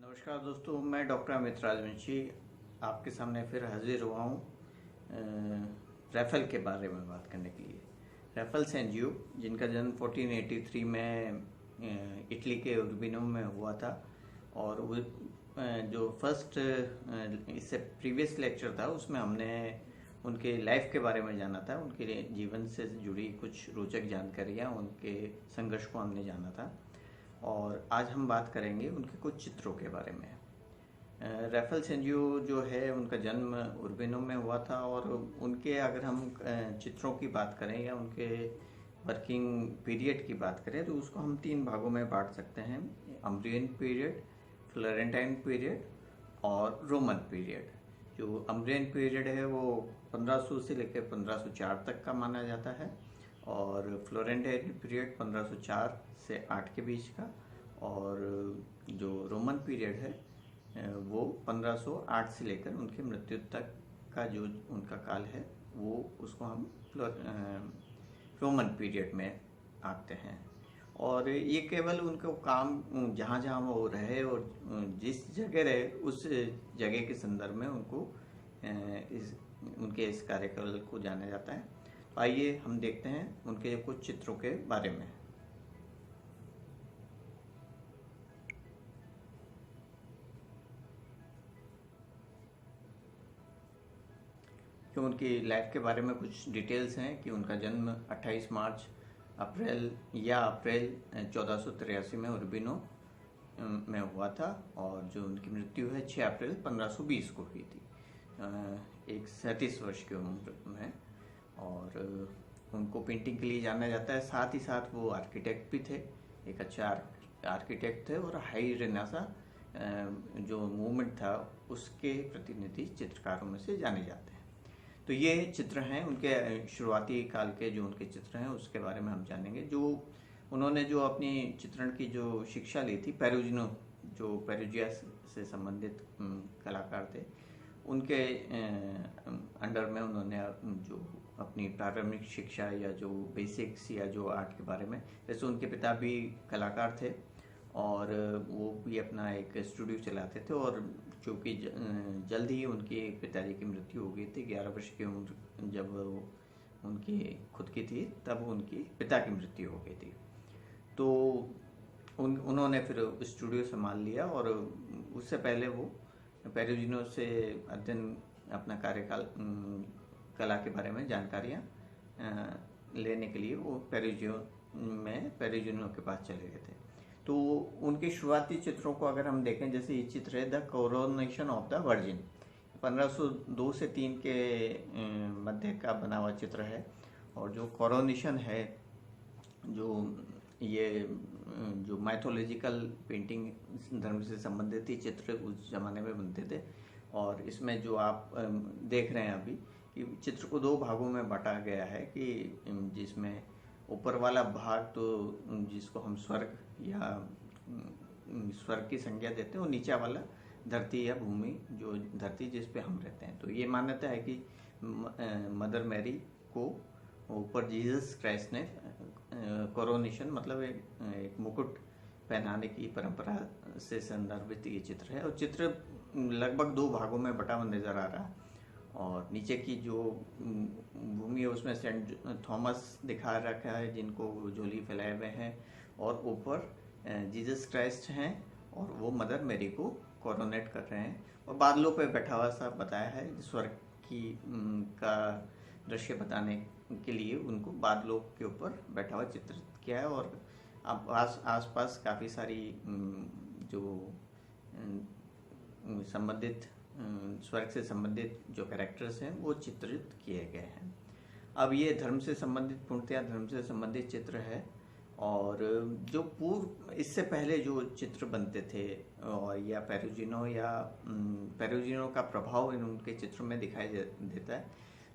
नमस्कार दोस्तों, मैं डॉक्टर अमित राजवंशी आपके सामने फिर हाजिर हुआ हूँ रैफेल के बारे में बात करने के लिए। रैफेल सेंजियो, जिनका जन्म 1483 में इटली के उर्बिनो में हुआ था, और वो जो फर्स्ट इससे प्रीवियस लेक्चर था उसमें हमने उनके लाइफ के बारे में जाना था, उनके जीवन से जुड़ी कुछ रोचक जानकारियाँ, उनके संघर्ष को हमने जाना था। और आज हम बात करेंगे उनके कुछ चित्रों के बारे में। रैफेल सेंजियो जो है, उनका जन्म उर्बिनो में हुआ था, और उनके अगर हम चित्रों की बात करें या उनके वर्किंग पीरियड की बात करें तो उसको हम 3 भागों में बांट सकते हैं: अम्ब्रियन पीरियड, फ्लोरेंटाइन पीरियड और रोमन पीरियड। जो अम्ब्रियन पीरियड है वो 1500 से लेकर 1504 तक का माना जाता है, और फ्लोरेंटाइन पीरियड 1504 से 8 के बीच का, और जो रोमन पीरियड है वो 1508 से लेकर उनकी मृत्यु तक का जो उनका काल है वो उसको हम रोमन पीरियड में आते हैं। और ये केवल उनको काम जहाँ जहाँ वो रहे और जिस जगह रहे उस जगह के संदर्भ में उनको उनके इस कार्यकाल को जाना जाता है। तो आइए हम देखते हैं उनके कुछ चित्रों के बारे में। तो उनकी लाइफ के बारे में कुछ डिटेल्स हैं कि उनका जन्म 28 मार्च अप्रैल 1483 में उर्बिनो में हुआ था, और जो उनकी मृत्यु है 6 अप्रैल 1520 को हुई थी, एक 37 वर्ष की उम्र में। और उनको पेंटिंग के लिए जाना जाता है, साथ ही साथ वो आर्किटेक्ट भी थे, एक अच्छा आर्किटेक्ट थे, और हाई रेनेसां जो मूवमेंट था उसके प्रतिनिधि चित्रकारों में से जाने जाते हैं। तो ये चित्र हैं उनके शुरुआती काल के, जो उनके चित्र हैं उसके बारे में हम जानेंगे। जो उन्होंने जो अपनी चित्रण की जो शिक्षा ली थी, पेरुजिनो, जो पेरुजिया से संबंधित कलाकार थे, उनके अंडर में उन्होंने जो अपनी प्रारंभिक शिक्षा या जो बेसिक्स या जो आर्ट के बारे में, जैसे उनके पिता भी कलाकार थे और वो भी अपना एक स्टूडियो चलाते थे, और चूँकि जल्द ही उनके पिताजी की मृत्यु हो गई थी, 11 वर्ष की उम्र जब उनकी खुद की थी तब उनकी पिता की मृत्यु हो गई थी। तो उन्होंने फिर स्टूडियो संभाल लिया, और उससे पहले वो पेरुजिनो से अध्ययन, अपना कार्यकाल कला के बारे में जानकारियाँ लेने के लिए वो पेरुजिनो के पास चले गए थे। तो उनके शुरुआती चित्रों को अगर हम देखें, जैसे ये चित्र है the coronation of the virgin, 1502 से 3 के मध्य का बना हुआ चित्र है। और जो कोरोनेशन है, जो ये जो माइथोलॉजिकल पेंटिंग धर्म से संबंधित ही चित्र उस जमाने में बनते थे, और इसमें जो आप देख रहे हैं अभी कि चित्र को 2 भागों में बांटा गया है, कि जिसमें ऊपर वाला भाग तो जिसको हम स्वर्ग या स्वर्ग की संज्ञा देते हैं, और नीचे वाला धरती या भूमि, जो धरती जिस पे हम रहते हैं। तो ये मान्यता है कि मदर मैरी को ऊपर जीसस क्राइस्ट ने कोरोनेशन मतलब एक मुकुट पहनाने की परंपरा से संदर्भित ये चित्र है। और चित्र लगभग 2 भागों में बटा हुआ नजर आ रहा है, और नीचे की जो भूमि है उसमें सेंट थॉमस दिखा रखा है, जिनको झोली फैलाए हुए हैं, और ऊपर जीसस क्राइस्ट हैं, और वो मदर मैरी को कोरोनेट कर रहे हैं, और बादलों पे बैठा हुआ सा बताया है। स्वर्ग की का दृश्य बताने के लिए उनको बादलों के ऊपर बैठा हुआ चित्रित किया है, और अब आसपास काफ़ी सारी जो संबंधित स्वर्ग से संबंधित जो कैरेक्टर्स हैं वो चित्रित किए गए हैं। अब ये धर्म से संबंधित, पूर्णतया धर्म से संबंधित चित्र है, और जो पूर्व इससे पहले जो चित्र बनते थे, और या पेरुजिनो का प्रभाव इन उनके चित्रों में दिखाई देता है।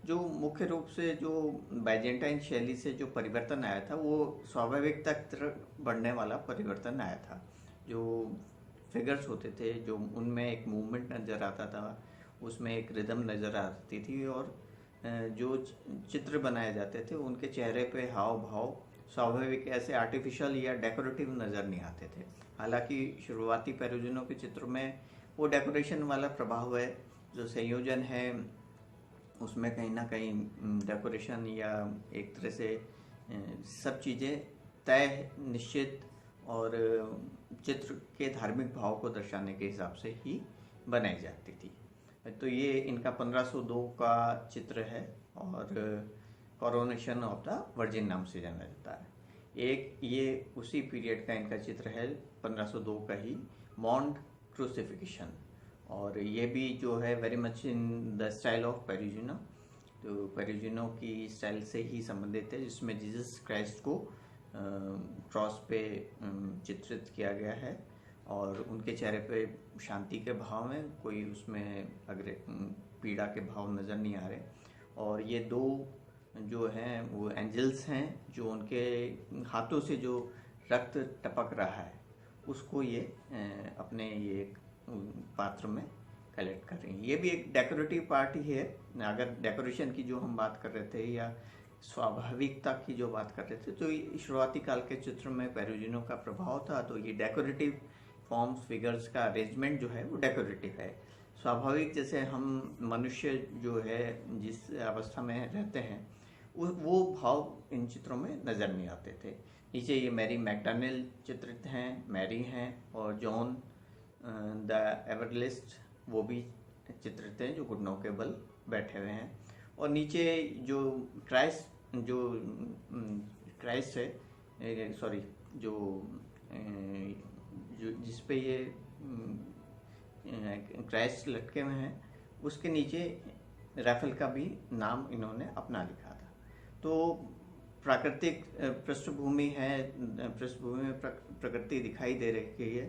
जो मुख्य रूप से जो बाइजेंटाइन शैली से जो परिवर्तन आया था, वो स्वाभाविक तक बढ़ने वाला परिवर्तन आया था। जो फिगर्स होते थे, जो उनमें एक मूवमेंट नज़र आता था, उसमें एक रिदम नज़र आती थी, और जो चित्र बनाए जाते थे उनके चेहरे पे हाव भाव स्वाभाविक ऐसे आर्टिफिशियल या डेकोरेटिव नज़र नहीं आते थे। हालांकि शुरुआती पेरुजिनो के चित्रों में वो डेकोरेशन वाला प्रभाव है, जो संयोजन है उसमें कहीं ना कहीं डेकोरेशन या एक तरह से सब चीज़ें तय, निश्चित और चित्र के धार्मिक भाव को दर्शाने के हिसाब से ही बनाई जाती थी। तो ये इनका 1502 का चित्र है और कोरोनेशन ऑफ द वर्जिन नाम से जाना जाता है। एक ये उसी पीरियड का इनका चित्र है 1502 का ही, मॉन्ट क्रूसिफिक्शन, और ये भी जो है very much in the style of Perugino, तो पेरुजिनो की स्टाइल से ही संबंधित है, जिसमें जीसस क्राइस्ट को क्रॉस पे चित्रित किया गया है और उनके चेहरे पे शांति के भाव में कोई उसमें अगर पीड़ा के भाव नज़र नहीं आ रहे। और ये दो जो हैं वो एंजल्स हैं, जो उनके हाथों से जो रक्त टपक रहा है उसको ये अपने ये पात्र में कलेक्ट कर रही हैं। ये भी एक डेकोरेटिव पार्ट ही है। अगर डेकोरेशन की जो हम बात कर रहे थे या स्वाभाविकता की जो बात कर रहे थे, तो शुरुआती काल के चित्र में पेरुजिनो का प्रभाव था, तो ये डेकोरेटिव फॉर्म्स, फिगर्स का अरेंजमेंट जो है वो डेकोरेटिव है। स्वाभाविक जैसे हम मनुष्य जो है जिस अवस्था में रहते हैं वो भाव इन चित्रों में नज़र नहीं आते थे। नीचे ये मैरी मैकडॉनेल चित्रित हैं, मैरी हैं, और जॉन द एवरलिस्ट वो भी चित्रित हैं जो घुटनों के बल बैठे हुए हैं। और नीचे जो क्राइस्ट है, सॉरी, जो जिस पे ये क्राइस्ट लटके हुए हैं, उसके नीचे रैफेल का भी नाम इन्होंने अपना लिखा था। तो प्राकृतिक पृष्ठभूमि है, पृष्ठभूमि में प्रकृति दिखाई दे रही है,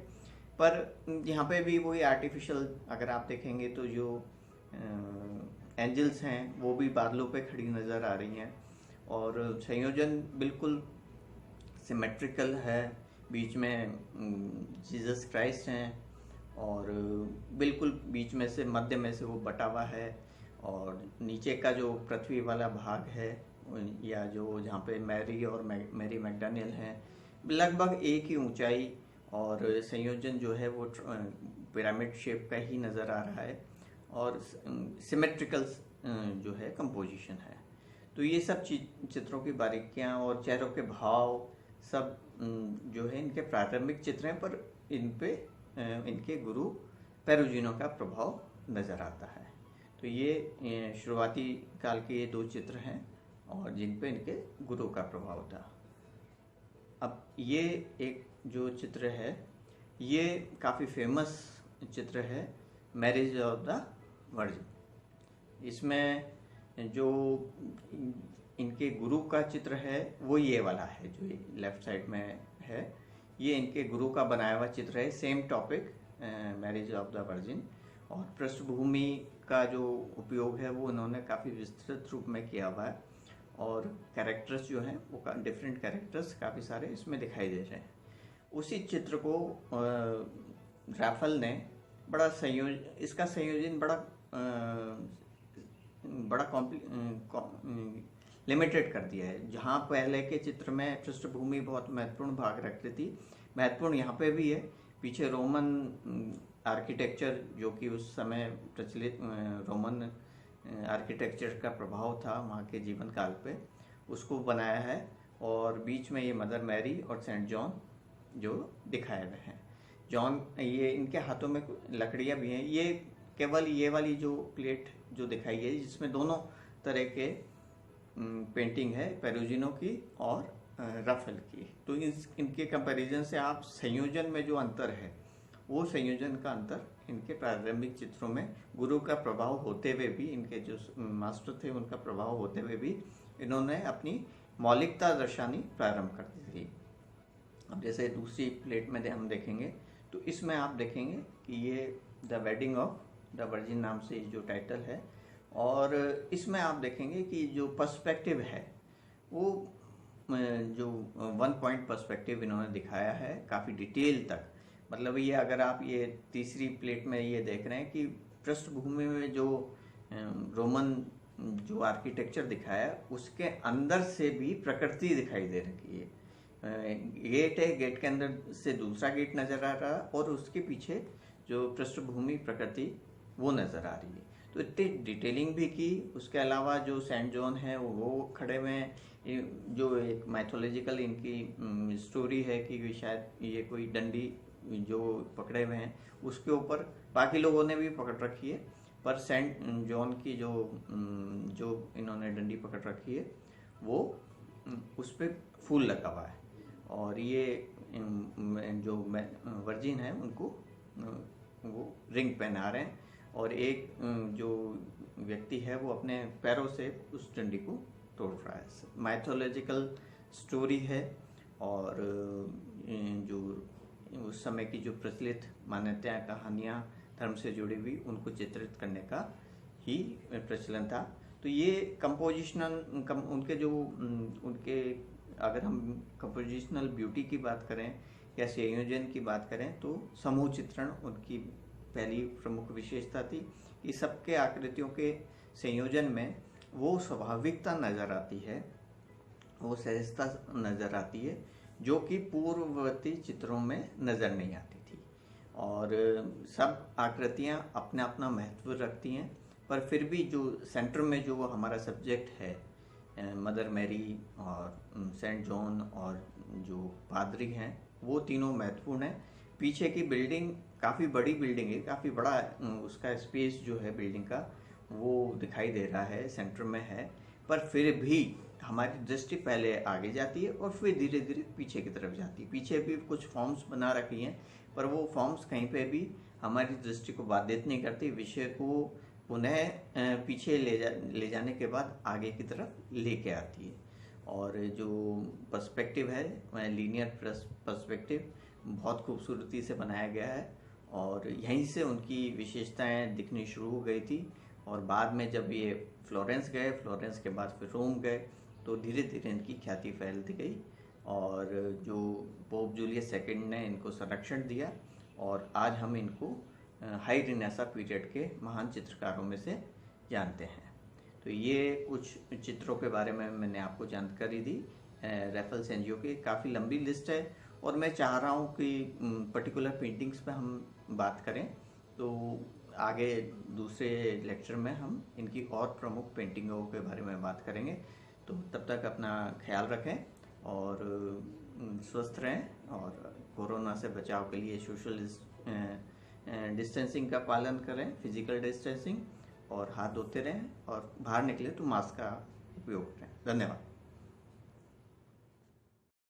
पर यहाँ पे भी वही आर्टिफिशियल अगर आप देखेंगे तो जो एंजल्स हैं वो भी बादलों पे खड़ी नज़र आ रही हैं और संयोजन बिल्कुल सिमेट्रिकल है। बीच में जीसस क्राइस्ट हैं और बिल्कुल बीच में से, मध्य में से वो बटा हुआ है, और नीचे का जो पृथ्वी वाला भाग है या जो जहाँ पे मैरी और मैरी मैकडॉनेल हैं लगभग एक ही ऊंचाई, और संयोजन जो है वो पिरामिड शेप का ही नज़र आ रहा है और सिमेट्रिकल जो है कंपोजिशन है। तो ये सब चित्रों की बारीकियां और चेहरों के भाव सब जो है इनके प्रारंभिक चित्र हैं, पर इन पे इनके गुरु पेरुजिनो का प्रभाव नज़र आता है। तो ये शुरुआती काल के ये दो चित्र हैं और जिन पे इनके गुरु का प्रभाव था। अब ये एक जो चित्र है ये काफ़ी फेमस चित्र है, मैरिज ऑफ द वर्जिन। इसमें जो इनके गुरु का चित्र है वो ये वाला है जो लेफ्ट साइड में है, ये इनके गुरु का बनाया हुआ चित्र है, same topic, marriage of the virgin. और पृष्ठभूमि का जो उपयोग है वो उन्होंने काफ़ी विस्तृत रूप में किया हुआ है और कैरेक्टर्स जो हैं वो डिफरेंट कैरेक्टर्स काफ़ी सारे इसमें दिखाई दे रहे हैं। उसी चित्र को रैफेल ने बड़ा इसका संयोजन बड़ा लिमिटेड कर दिया है। जहाँ पहले के चित्र में पृष्ठभूमि बहुत महत्वपूर्ण भाग रखती थी, महत्वपूर्ण यहाँ पे भी है। पीछे रोमन आर्किटेक्चर जो कि उस समय प्रचलित रोमन आर्किटेक्चर का प्रभाव था वहाँ के जीवन काल पे, उसको बनाया है, और बीच में ये मदर मैरी और सेंट जॉन जो दिखाए हुए हैं। जॉन, ये इनके हाथों में लकड़ियाँ भी हैं। ये केवल ये वाली जो प्लेट जो दिखाई है जिसमें दोनों तरह के पेंटिंग है, पेरुजिनो की और रैफेल की। तो इनके कंपैरिजन से आप संयोजन में जो अंतर है वो संयोजन का अंतर इनके प्रारंभिक चित्रों में गुरु का प्रभाव होते हुए भी, इनके जो मास्टर थे उनका प्रभाव होते हुए भी इन्होंने अपनी मौलिकता दर्शानी प्रारंभ कर दी थी। अब जैसे दूसरी प्लेट में हम देखेंगे तो इसमें आप देखेंगे कि ये the wedding of the virgin नाम से जो टाइटल है, और इसमें आप देखेंगे कि जो पर्सपेक्टिव है वो जो 1 पॉइंट पर्सपेक्टिव इन्होंने दिखाया है काफ़ी डिटेल तक। मतलब ये अगर आप ये तीसरी प्लेट में ये देख रहे हैं कि पृष्ठभूमि में जो रोमन जो आर्किटेक्चर दिखाया उसके अंदर से भी प्रकृति दिखाई दे रही है। गेट है, गेट के अंदर से दूसरा गेट नजर आ रहा और उसके पीछे जो पृष्ठभूमि प्रकृति वो नजर आ रही है। तो इतनी डिटेलिंग भी की। उसके अलावा जो सेंट जॉन है वो खड़े हुए हैं, जो एक माइथोलॉजिकल इनकी स्टोरी है कि शायद ये कोई डंडी जो पकड़े हुए हैं उसके ऊपर बाकी लोगों ने भी पकड़ रखी है, पर सेंट जॉन की जो इन्होंने डंडी पकड़ रखी है वो उस पर फूल लगा हुआ है। और ये जो वर्जिन है उनको वो रिंग पहना रहे हैं और एक जो व्यक्ति है वो अपने पैरों से उस डंडी को तोड़ रहा है। माइथोलॉजिकल स्टोरी है और जो उस समय की जो प्रचलित मान्यताएं, कहानियाँ धर्म से जुड़ी हुई उनको चित्रित करने का ही प्रचलन था। तो ये उनके जो उनके अगर हम कंपोजिशनल ब्यूटी की बात करें या संयोजन की बात करें तो समूह चित्रण उनकी पहली प्रमुख विशेषता थी कि सबके आकृतियों के संयोजन में वो स्वाभाविकता नजर आती है, वो सहजता नजर आती है जो कि पूर्ववर्ती चित्रों में नजर नहीं आती थी। और सब आकृतियां अपने अपना महत्व रखती हैं, पर फिर भी जो सेंटर में जो हमारा सब्जेक्ट है मदर मैरी और सेंट जॉन और जो पादरी हैं वो तीनों महत्वपूर्ण हैं। पीछे की बिल्डिंग काफ़ी बड़ी बिल्डिंग है, काफ़ी बड़ा उसका स्पेस जो है बिल्डिंग का वो दिखाई दे रहा है, सेंटर में है, पर फिर भी हमारी दृष्टि पहले आगे जाती है और फिर धीरे धीरे पीछे की तरफ जाती है। पीछे भी कुछ फॉर्म्स बना रखी हैं पर वो फॉर्म्स कहीं पे भी हमारी दृष्टि को बाधित नहीं करती, विषय को पुनः पीछे ले जाने के बाद आगे की तरफ लेके आती है। और जो पर्सपेक्टिव है लीनियर पर्सपेक्टिव बहुत खूबसूरती से बनाया गया है और यहीं से उनकी विशेषताएं दिखनी शुरू हो गई थी। और बाद में जब ये फ्लोरेंस गए, फ्लोरेंस के बाद फिर रोम गए, तो धीरे धीरे इनकी ख्याति फैलती गई और जो पोप जूलियस सेकंड ने इनको संरक्षण दिया और आज हम इनको हाई रिनेसा पीरियड के महान चित्रकारों में से जानते हैं। तो ये कुछ चित्रों के बारे में मैंने आपको जानकारी दी। रैफेल सेंजियो की काफ़ी लंबी लिस्ट है और मैं चाह रहा हूँ कि पर्टिकुलर पेंटिंग्स पे हम बात करें, तो आगे दूसरे लेक्चर में हम इनकी और प्रमुख पेंटिंगों के बारे में बात करेंगे। तो तब तक अपना ख्याल रखें और स्वस्थ रहें और कोरोना से बचाव के लिए सोशल डिस्टेंसिंग का पालन करें, फिजिकल डिस्टेंसिंग, और हाथ धोते रहें और बाहर निकले तो मास्क का उपयोग करें। धन्यवाद।